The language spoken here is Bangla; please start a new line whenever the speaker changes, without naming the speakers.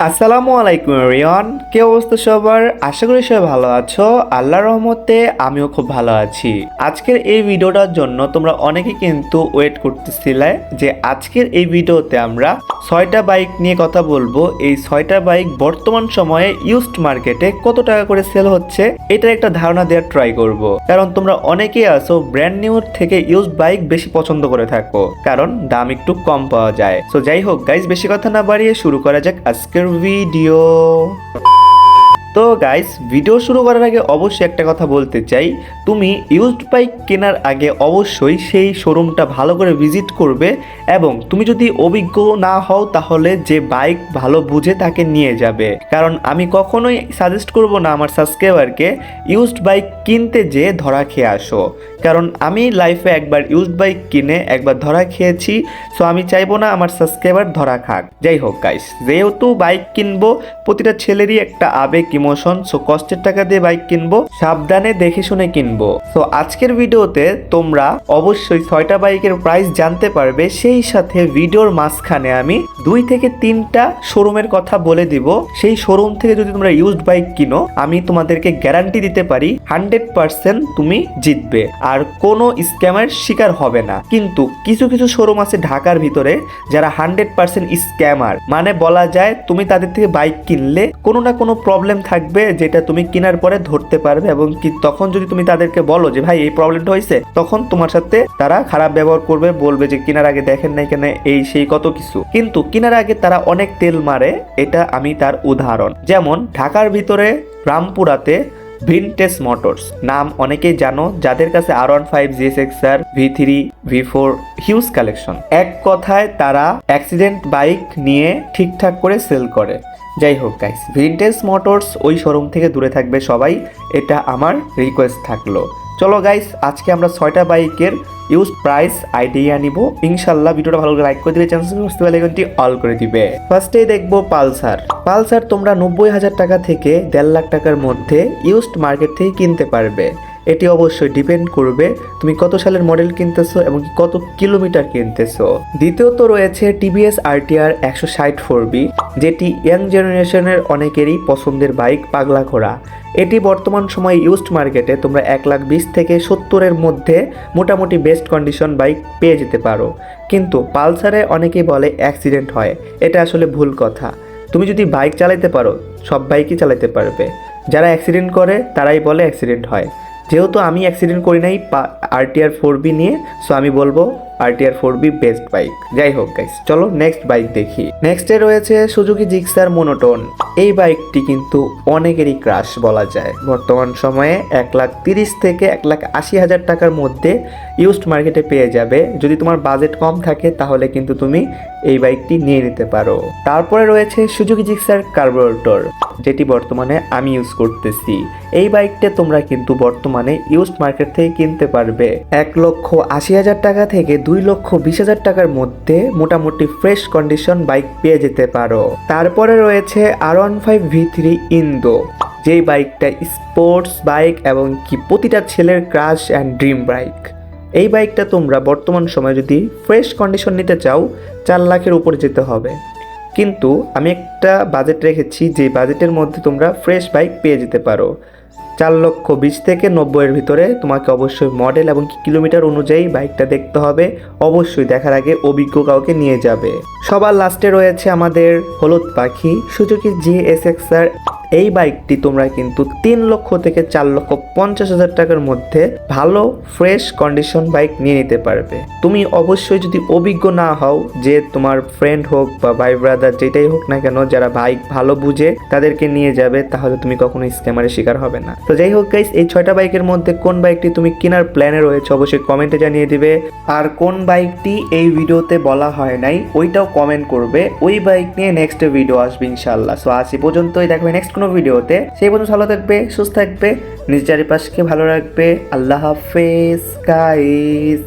আসসালামু আলাইকুম রিয়ন, কি অবস্থা সবার? আশা করি সবাই ভালো আছো। আল্লাহর রহমতে আমিও খুব ভালো আছি। আজকের এই ভিডিওটার জন্য তোমরা অনেকেই কিন্তু ওয়েট করতেছিলে যে আজকের এই ভিডিওতে আমরা 6টা বাইক নিয়ে কথা বলবো। এই 6টা বাইক বর্তমান সময়ে ইউজড মার্কেটে কত টাকা করে সেল হচ্ছে এটার একটা ধারণা দেওয়ার ট্রাই করব। কারণ তোমরা অনেকেই আছো ব্র্যান্ড নিউর থেকে ইউজড বাইক বেশি পছন্দ করে থাকো, কারণ দাম একটু কম পাওয়া যায়। সো যাই হোক গাইজ, বেশি কথা না বাড়িয়ে শুরু করা যাক আজকের ভিডিও। তো গাইস, ভিডিও শুরু করার আগে অবশ্যই একটা কথা বলতে চাই, তুমি ইউজড বাইক কেনার আগে অবশ্যই সেই শোরুমটা ভালো করে ভিজিট করবে। এবং তুমি যদি অভিজ্ঞ না হও তাহলে যে বাইক ভালো বুঝে তাকে নিয়ে যাবে। কারণ আমি কখনোই সাজেস্ট করব না আমার সাবস্ক্রাইবারকে ইউজড বাইক কিনতে যে ধরা খেয়ে আসো। কারণ আমি লাইফে একবার ইউজড বাইক কিনে একবার ধরা খেয়েছি। সো আমি চাইবো না আমার সাবস্ক্রাইবার ধরা খাক। যাই হোক গাইস, যেহেতু বাইক কিনবো, প্রতিটা ছেলেরই একটা আবেগ ইমোশন। সো কষ্টের টাকা দিয়ে বাইক কিনবো, সাবধানে দেখে শুনে কিনবো। সো আজকের ভিডিওতে তোমরা অবশ্যই 6টা বাইকের প্রাইস জানতে পারবে। সেই সাথে ভিডিওর মাঝখানে আমি 2 থেকে 3টা শোরুমের কথা বলে দিব। সেই শোরুম থেকে যদি তোমরা ইউজড বাইক কিনো, আমি তোমাদেরকে গ্যারান্টি দিতে পারি 100% তুমি জিতবে আর কোনো স্ক্যামের শিকার হবে না। কিন্তু কিছু কিছু শোরুম আছে ঢাকার ভিতরে যারা 100% স্ক্যামার, মানে বলা যায় তুমি তাদের থেকে বাইক কিনলে কোনো না কোনো প্রবলেম থাকবে যেটা তুমি কেনার পরে ধরতে পারবে। এবং কি তখন যদি তুমি তাদেরকে বলো যে ভাই এই প্রবলেমটা হয়েছে, তখন তোমার সাথে তারা খারাপ ব্যবহার করবে, বলবে যে কেনার আগে দেখেন নাই কেন, এই সেই কত কিছু। কিন্তু কেনার আগে তারা অনেক তেল মারে, এটা আমি তার উদাহরণ। যেমন ঢাকার ভিতরে রামপুরাতে ভিনটেজ মোটরস নাম অনেকেই জানো, যাদের কাছে R15 GSX-R V3 V4 huge collection. এক কথায় তারা অ্যাক্সিডেন্ট বাইক নিয়ে ঠিকঠাক করে সেল করে। যাই হোক গাইস, ভিনটেজ মোটরস ওই শোরুম থেকে দূরে থাকবে সবাই, এটা আমার রিকোয়েস্ট থাকলো। চলো গাইস, আজকে আমরা 6টা বাইকের ইউজ প্রাইস আইডিয়া নিব ইনশাল্লাহ। ভিডিওটা ভালো করে লাইক করে দিবে, চ্যানেল সাবস্ক্রাইব আইকনটি অল করে দিবে। ফার্স্টেই দেখবো পালসার তোমরা 90,000 টাকা থেকে 1.5 লাখ টাকার মধ্যে ইউজড মার্কেট থেকে কিনতে পারবে। এটি অবশ্যই ডিপেন্ড করবে তুমি কত সালের মডেল কিনতেছো এবং কত কিলোমিটার কিনতেছো। দ্বিতীয়ত রয়েছে টিভিএস RTR 160 4B, যেটি ইয়াং জেনারেশনের অনেকেরই পছন্দের বাইক, পাগলা ঘোড়া। এটি বর্তমান সময়ে ইউজড মার্কেটে তোমরা 1,20,000 থেকে 70,000-এর মধ্যে মোটামুটি বেস্ট কন্ডিশন বাইক পেয়ে যেতে পারো। কিন্তু পালসারে অনেকেই বলে অ্যাক্সিডেন্ট হয়, এটা আসলে ভুল কথা। তুমি যদি বাইক চালাতে পারো, সব বাইকই চালাতে পারবে। যারা অ্যাক্সিডেন্ট করে তারাই বলে অ্যাক্সিডেন্ট হয়। যেহেতু আমি অ্যাক্সিডেন্ট করি নাই RTR 4B নিয়ে, সো আমি বলবো RTR 4B বেস্ট বাইক। যাই হোক গাইস, চলো নেক্সট বাইক দেখি। নেক্সটে রয়েছে সুজুকি জিক্সার মোনোটোন। এই বাইকটি কিন্তু অনেকেরই ক্রাশ বলা যায়। বর্তমান সময়ে 1,30,000 থেকে 1,80,000 টাকার মধ্যে ইউজড মার্কেটে পেয়ে যাবে। যদি তোমার বাজেট কম থাকে তাহলে কিন্তু তুমি এই বাইকটি নিয়ে নিতে পারো। তারপরে রয়েছে সুজুকি জিক্সার কার্বোরেটর, যেটি বর্তমানে আমি ইউজ করতেছি। এই বাইকটা তোমরা কিন্তু বর্তমানে ইউজড মার্কেট থেকে কিনতে পারবে 1,80,000 টাকা থেকে 2,20,000 টাকার মধ্যে মোটামুটি ফ্রেশ কন্ডিশন বাইক পেয়ে যেতে পারো। তারপরে রয়েছে R15 V3 ইন্দো, যেই বাইকটা স্পোর্টস বাইক এবং কি প্রতিটা ছেলের ক্রাশ অ্যান্ড ড্রিম বাইক। এই বাইকটা তোমরা বর্তমান সময়ে যদি ফ্রেশ কন্ডিশন নিতে চাও 4 লাখের উপর যেতে হবে। কিন্তু আমি একটা বাজেট রেখেছি, যে বাজেটের মধ্যে তোমরা ফ্রেশ বাইক পেয়ে যেতে পারো 4,20,000 থেকে 90,000-এর ভিতরে। তোমাকে অবশ্যই মডেল এবং কিলোমিটার অনুযায়ী বাইকটা দেখতে হবে। অবশ্যই দেখার আগে অভিজ্ঞ কাউকে নিয়ে যাবে। সবার লাস্টে রয়েছে আমাদের হলুদ পাখি সুজুকি GSX-R। এই বাইকটি তোমরা কিন্তু 3 লক্ষ থেকে 4,50,000 টাকার মধ্যে ভালো ফ্রেশ কন্ডিশন বাইক নিয়ে নিতে পারবে। তুমি অবশ্যই যদি অভিজ্ঞ না হও, যে তোমার ফ্রেন্ড হোক বা ভাই ব্রাদার যেটাই হোক না কেন, যারা বাইক ভালো বুঝে তাদেরকে নিয়ে যাবে, তাহলে তুমি কখনো স্ক্যামারের শিকার হবে না। তো যাই হোক গাইস, এই 6টা বাইকের মধ্যে কোন বাইকটি তুমি কেনার প্ল্যানে রয়েছে অবশ্যই কমেন্টে জানিয়ে দিবে। আর কোন বাইকটি এই ভিডিওতে বলা হয় নাই ওইটাও কমেন্ট করবে। ওই বাইক নিয়ে নেক্সট ভিডিও আসবে ইনশাল্লাহ। সো আজ এই পর্যন্তই, দেখবে নেক্সট কোনো ভিডিওতে। সেই পর্যন্ত ভালো থাকবে, সুস্থ থাকবে, নিজের চারিপাশকে ভালো রাখবে। আল্লাহ হাফেজ গাইস।